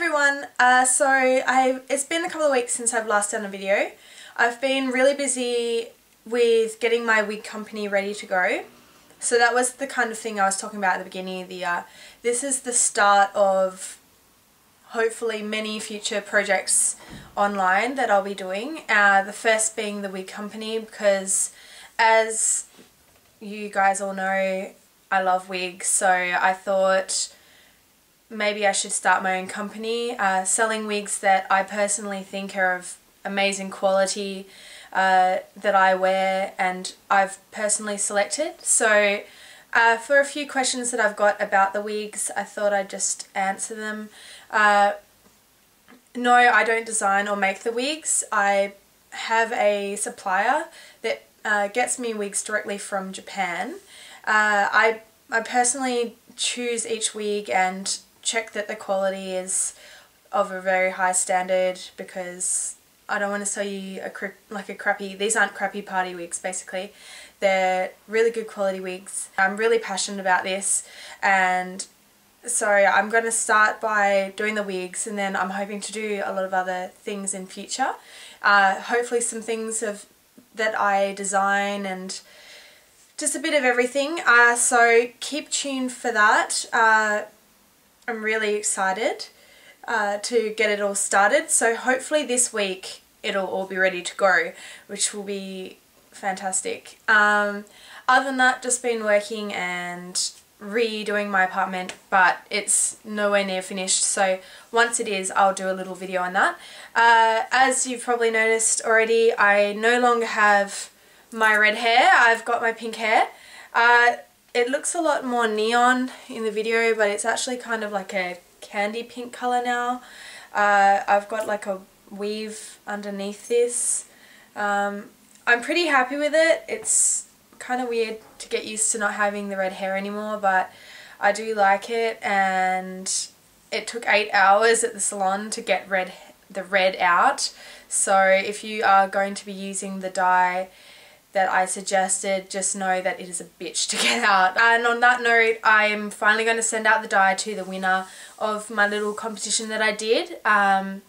everyone, it's been a couple of weeks since I've last done a video. I've been really busy with getting my wig company ready to go. So that was the kind of thing I was talking about at the beginning of the year. This is the start of hopefully many future projects online that I'll be doing. The first being the wig company, because as you guys all know, I love wigs, so I thought maybe I should start my own company selling wigs that I personally think are of amazing quality that I wear and I've personally selected. So for a few questions that I've got about the wigs, I thought I'd just answer them. No, I don't design or make the wigs. I have a supplier that gets me wigs directly from Japan. I personally choose each wig and check that the quality is of a very high standard, because I don't want to sell you a crappy, these aren't crappy party wigs basically. They're really good quality wigs. I'm really passionate about this, and so I'm going to start by doing the wigs, and then I'm hoping to do a lot of other things in future. Hopefully some things that I design and just a bit of everything. So keep tuned for that. I'm really excited to get it all started. So hopefully this week it'll all be ready to go, which will be fantastic. Other than that, just been working and redoing my apartment, but it's nowhere near finished, so once it is, I'll do a little video on that. As you've probably noticed already, I no longer have my red hair. I've got my pink hair. It looks a lot more neon in the video, but it's actually kind of like a candy pink colour now. I've got like a weave underneath this. I'm pretty happy with it. It's kind of weird to get used to not having the red hair anymore, but I do like it, and it took 8 hours at the salon to get the red out. So if you are going to be using the dye that I suggested, just know that it is a bitch to get out. And on that note, I'm finally going to send out the dye to the winner of my little competition that I did. I'm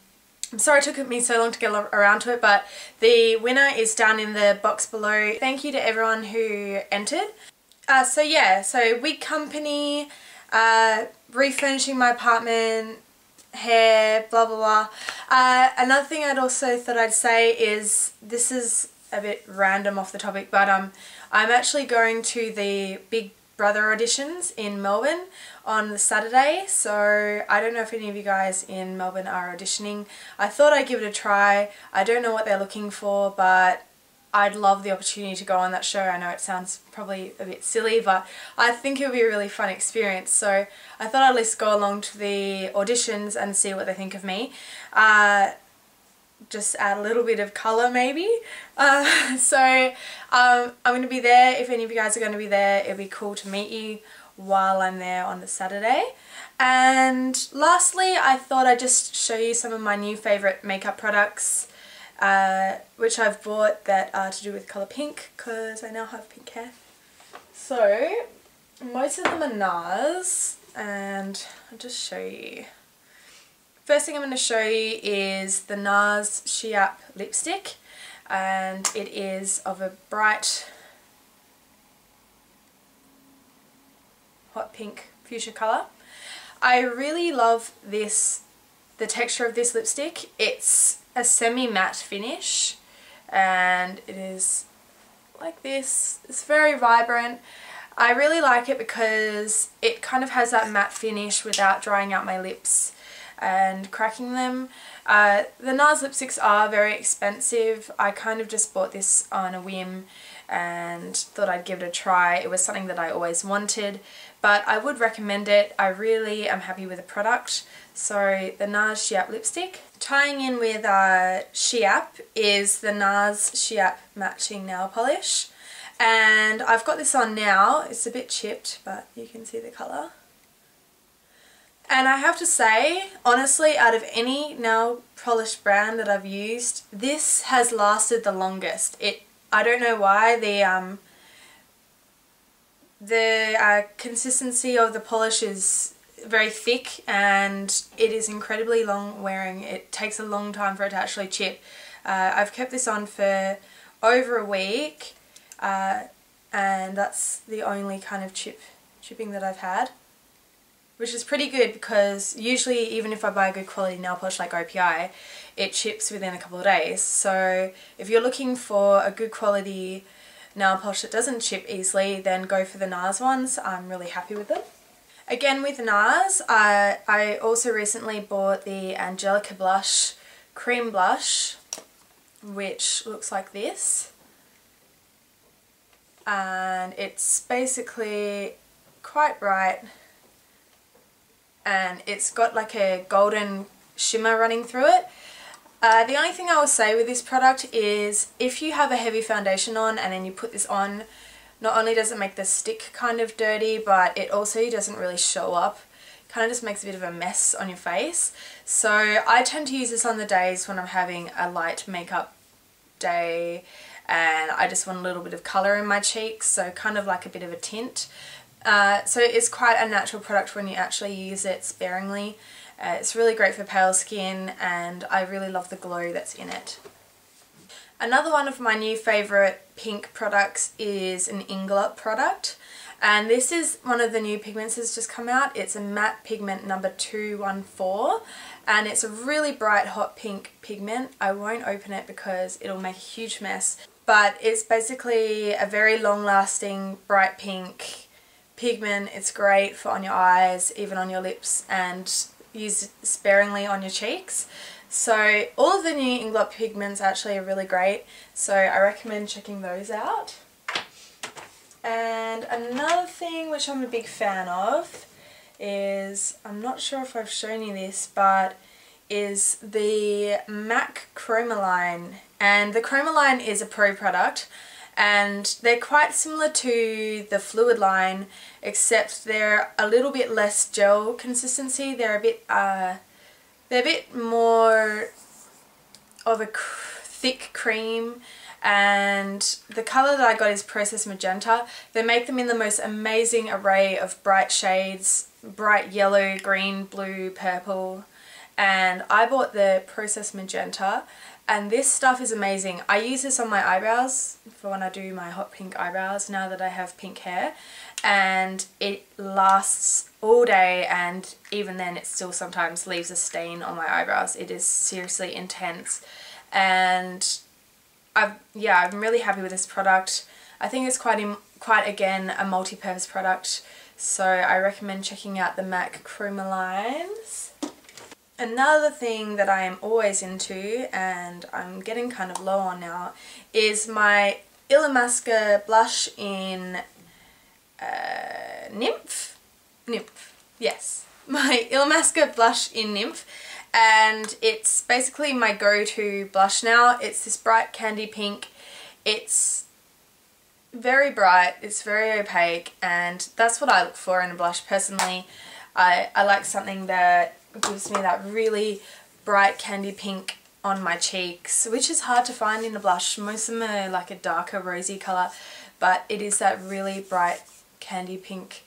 sorry it took me so long to get around to it, but the winner is down in the box below. Thank you to everyone who entered. So wig company, refurnishing my apartment, hair, blah blah blah. Another thing I'd also thought I'd say is, this is a bit random off the topic, but I'm actually going to the Big Brother auditions in Melbourne on the Saturday, so I don't know if any of you guys in Melbourne are auditioning. I thought I'd give it a try. I don't know what they're looking for, but I'd love the opportunity to go on that show. I know it sounds probably a bit silly, but I think it would be a really fun experience, so I thought I'd at least go along to the auditions and see what they think of me. Just add a little bit of colour maybe. I'm going to be there. If any of you guys are going to be there, it'd be cool to meet you while I'm there on the Saturday. And lastly, I thought I'd just show you some of my new favourite makeup products, which I've bought that are to do with colour pink, because I now have pink hair. So most of them are NARS, and I'll just show you. First thing I'm going to show you is the NARS She Up lipstick, and it is of a bright hot pink fuchsia colour. I really love the texture of this lipstick. It's a semi-matte finish, and it is like this. It's very vibrant. I really like it because it kind of has that matte finish without drying out my lips and cracking them. The NARS lipsticks are very expensive. I kind of just bought this on a whim and thought I'd give it a try. It was something that I always wanted, but I would recommend it. I really am happy with the product. So the NARS She Up lipstick. Tying in with She Up is the NARS She Up matching nail polish, and I've got this on now. It's a bit chipped, but you can see the colour. And I have to say, honestly, out of any nail polish brand that I've used, this has lasted the longest. I don't know why, the consistency of the polish is very thick and it is incredibly long wearing. It takes a long time for it to actually chip. I've kept this on for over a week and that's the only kind of chipping that I've had, which is pretty good because usually even if I buy a good quality nail polish like OPI, it chips within a couple of days. So if you're looking for a good quality nail polish that doesn't chip easily, then go for the NARS ones. I'm really happy with them. Again with NARS, I also recently bought the Angelica Blush Cream Blush, which looks like this. And it's basically quite bright and it's got like a golden shimmer running through it. The only thing I will say with this product is if you have a heavy foundation on and then you put this on, not only does it make the stick kind of dirty, but it also doesn't really show up. It kind of just makes a bit of a mess on your face. So I tend to use this on the days when I'm having a light makeup day and I just want a little bit of colour in my cheeks, so kind of like a bit of a tint. So it's quite a natural product when you actually use it sparingly. It's really great for pale skin and I really love the glow that's in it. Another one of my new favourite pink products is an Inglot product, and this is one of the new pigments that's just come out. It's a matte pigment number 214 and it's a really bright hot pink pigment. I won't open it because it'll make a huge mess, but it's basically a very long lasting bright pink pigment. It's great for on your eyes, even on your lips, and used sparingly on your cheeks. So all of the new Inglot pigments actually are really great, so I recommend checking those out. And another thing which I'm a big fan of is, I'm not sure if I've shown you this, but is the MAC Chromaline. And the Chromaline is a pro product and they're quite similar to the Fluid line, except they're a little bit less gel consistency. They're a bit more of a thick cream, and the colour that I got is Process Magenta. They make them in the most amazing array of bright shades, bright yellow, green, blue, purple, and I bought the Process Magenta. And this stuff is amazing. I use this on my eyebrows for when I do my hot pink eyebrows now that I have pink hair, and it lasts all day, and even then it still sometimes leaves a stain on my eyebrows. It is seriously intense, and I'm really happy with this product. I think it's quite again a multi-purpose product, so I recommend checking out the MAC Chromalines. Another thing that I am always into, and I'm getting kind of low on now, is my Illamasqua blush in Nymph? Nymph, yes. My Illamasqua blush in Nymph, and it's basically my go-to blush now. It's this bright candy pink. It's very bright, it's very opaque, and that's what I look for in a blush personally. I like something that gives me that really bright candy pink on my cheeks, which is hard to find in a blush. Most of them are like a darker rosy colour, but it is that really bright candy pink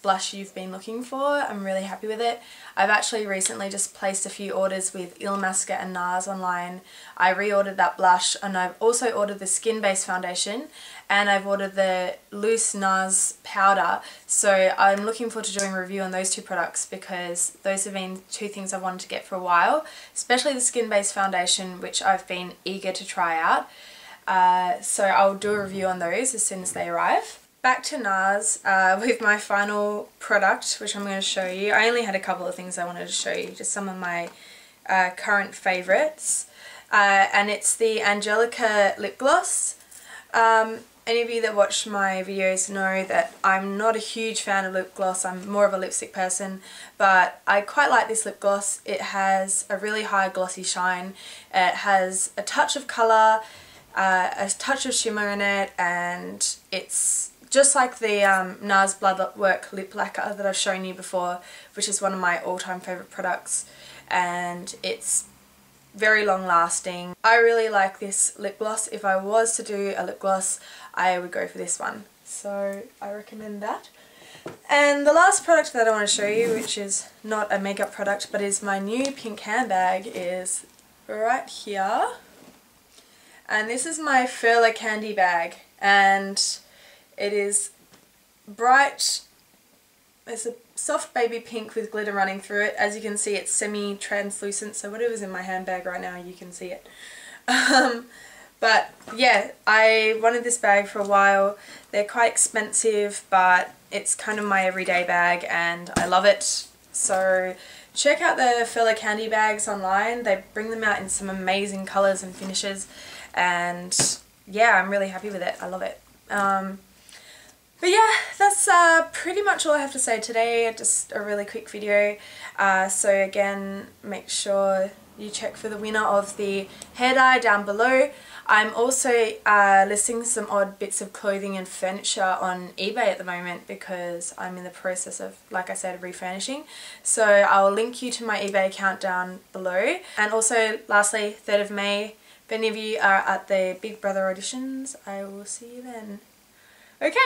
blush you've been looking for. I'm really happy with it. I've actually recently just placed a few orders with Illamasqua and NARS online. I reordered that blush, and I've also ordered the skin based foundation, and I've ordered the loose NARS powder. So I'm looking forward to doing a review on those two products because those have been two things I've wanted to get for a while, especially the skin based foundation, which I've been eager to try out. So I'll do a review on those as soon as they arrive. Back to NARS with my final product, which I'm going to show you. I only had a couple of things I wanted to show you, just some of my current favourites. And it's the Angelica lip gloss. Any of you that watch my videos know that I'm not a huge fan of lip gloss. I'm more of a lipstick person, but I quite like this lip gloss. It has a really high glossy shine. It has a touch of colour, a touch of shimmer in it, and it's just like the NARS Blood Work Lip Lacquer that I've shown you before, which is one of my all-time favourite products, and it's very long lasting. I really like this lip gloss. If I was to do a lip gloss, I would go for this one, so I recommend that. And the last product that I want to show you, which is not a makeup product but is my new pink handbag, is right here. And this is my Furla candy bag, and it is bright. It's a soft baby pink with glitter running through it. As you can see, it's semi-translucent, so whatever's in my handbag right now, you can see it. But yeah, I wanted this bag for a while. They're quite expensive, but it's kind of my everyday bag and I love it. So check out the Furla candy bags online. They bring them out in some amazing colours and finishes, and yeah, I'm really happy with it. I love it. But yeah, that's pretty much all I have to say today. Just a really quick video. So again, make sure you check for the winner of the hair dye down below. I'm also listing some odd bits of clothing and furniture on eBay at the moment because I'm in the process of, like I said, refurnishing. So I'll link you to my eBay account down below. And also, lastly, 3rd of May, if any of you are at the Big Brother auditions, I will see you then. Okay.